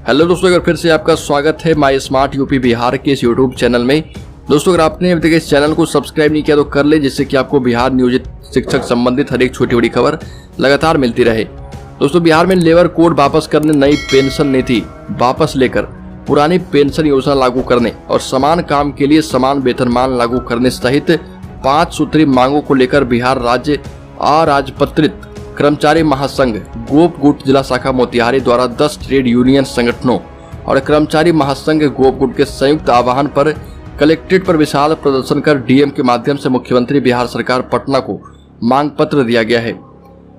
Hello दोस्तों, अगर फिर से आपका स्वागत है माई स्मार्ट यूपी बिहार के इस यूट्यूब चैनल में। दोस्तों, अगर आपने अभी तक इस चैनल को सब्सक्राइब नहीं किया तो कर ले, जिससे कि आपको बिहार नियोजित शिक्षक संबंधित हर एक छोटी बड़ी खबर लगातार मिलती रहे। दोस्तों, बिहार में लेबर कोड वापस करने, नई पेंशन नीति वापस लेकर पुरानी पेंशन योजना लागू करने और समान काम के लिए समान वेतनमान लागू करने सहित 5 सूत्री मांगों को लेकर बिहार राज्य अराजपत्रित कर्मचारी महासंघ गोप गुट जिला शाखा मोतिहारी द्वारा 10 ट्रेड यूनियन संगठनों और कर्मचारी महासंघ गोप गुट के संयुक्त आह्वान पर कलेक्ट्रेट पर विशाल प्रदर्शन कर डीएम के माध्यम से मुख्यमंत्री बिहार सरकार पटना को मांग पत्र दिया गया है।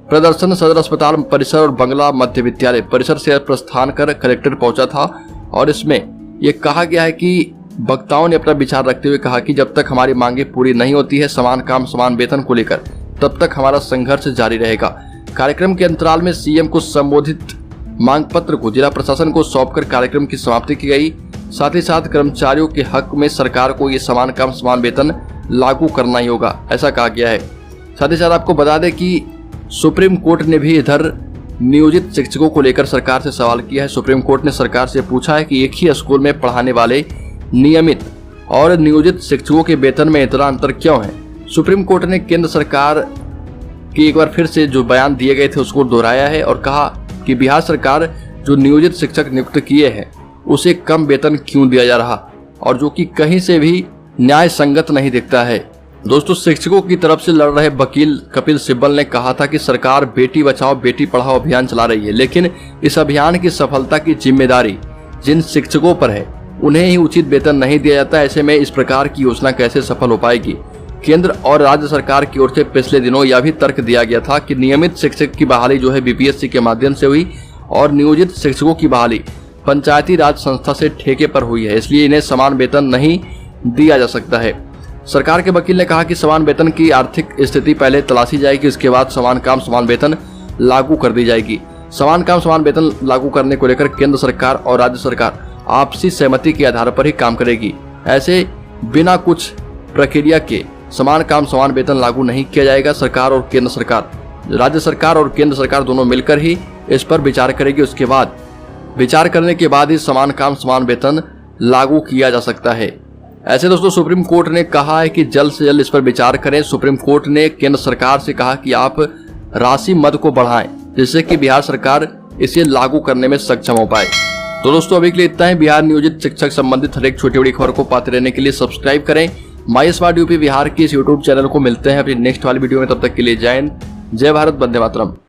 प्रदर्शन सदर अस्पताल परिसर और बंगला मध्य विद्यालय परिसर से प्रस्थान कर कलेक्ट्रेट पहुंचा था और इसमें ये कहा गया है कि वक्ताओं ने अपना विचार रखते हुए कहा कि जब तक हमारी मांगे पूरी नहीं होती है समान काम समान वेतन को लेकर, तब तक हमारा संघर्ष जारी रहेगा। कार्यक्रम के अंतराल में सीएम को संबोधित मांग पत्र को जिला प्रशासन को सौंपकर कार्यक्रम की समाप्ति की गई। साथ ही साथ कर्मचारियों के हक में सरकार को ये समान काम समान वेतन लागू करना ही होगा, ऐसा कहा गया है। साथ ही साथ आपको बता दें कि सुप्रीम कोर्ट ने भी इधर नियोजित शिक्षकों को लेकर सरकार से सवाल किया है। सुप्रीम कोर्ट ने सरकार से पूछा है कि एक ही स्कूल में पढ़ाने वाले नियमित और नियोजित शिक्षकों के वेतन में इतना अंतर क्यों है। सुप्रीम कोर्ट ने केंद्र सरकार की एक बार फिर से जो बयान दिए गए थे उसको दोहराया है और कहा कि बिहार सरकार जो नियोजित शिक्षक नियुक्त किए हैं उसे कम वेतन क्यों दिया जा रहा, और जो कि कहीं से भी न्याय संगत नहीं दिखता है। दोस्तों, शिक्षकों की तरफ से लड़ रहे वकील कपिल सिब्बल ने कहा था कि सरकार बेटी बचाओ बेटी पढ़ाओ अभियान चला रही है, लेकिन इस अभियान की सफलता की जिम्मेदारी जिन शिक्षकों पर है उन्हें ही उचित वेतन नहीं दिया जाता। ऐसे में इस प्रकार की योजना कैसे सफल हो पाएगी। केंद्र और राज्य सरकार की ओर से पिछले दिनों यह भी तर्क दिया गया था कि नियमित शिक्षक की बहाली जो है बीपीएससी के माध्यम से हुई और नियोजित शिक्षकों की बहाली पंचायती राज संस्था से ठेके पर हुई है, इसलिए इन्हें समान वेतन नहीं दिया जा सकता है। सरकार के वकील ने कहा कि समान वेतन की आर्थिक स्थिति पहले तलाशी जाएगी, इसके बाद समान काम समान वेतन लागू कर दी जाएगी। समान काम समान वेतन लागू करने को लेकर केंद्र सरकार और राज्य सरकार आपसी सहमति के आधार पर ही काम करेगी। ऐसे बिना कुछ प्रक्रिया के समान काम समान वेतन लागू नहीं किया जाएगा। सरकार और केंद्र सरकार, राज्य सरकार और केंद्र सरकार दोनों मिलकर ही इस पर विचार करेगी। उसके बाद विचार करने के बाद ही समान काम समान वेतन लागू किया जा सकता है। ऐसे दोस्तों, सुप्रीम कोर्ट ने कहा है कि जल्द से जल्द इस पर विचार करें। सुप्रीम कोर्ट ने केंद्र सरकार से कहा कि आप राशि मद को बढ़ाएं, जिससे कि बिहार सरकार इसे लागू करने में सक्षम हो पाए। तो दोस्तों, अभी के लिए इतना ही। बिहार नियोजित शिक्षक संबंधित हर एक छोटी बड़ी खबर को पाते रहने के लिए सब्सक्राइब करें माई स्मार्ट यूपी बिहार के इस यूट्यूब चैनल को। मिलते हैं अपनी नेक्स्ट वाली वीडियो में, तब तक के लिए जय हिंद, जय भारत, वंदे मातरम।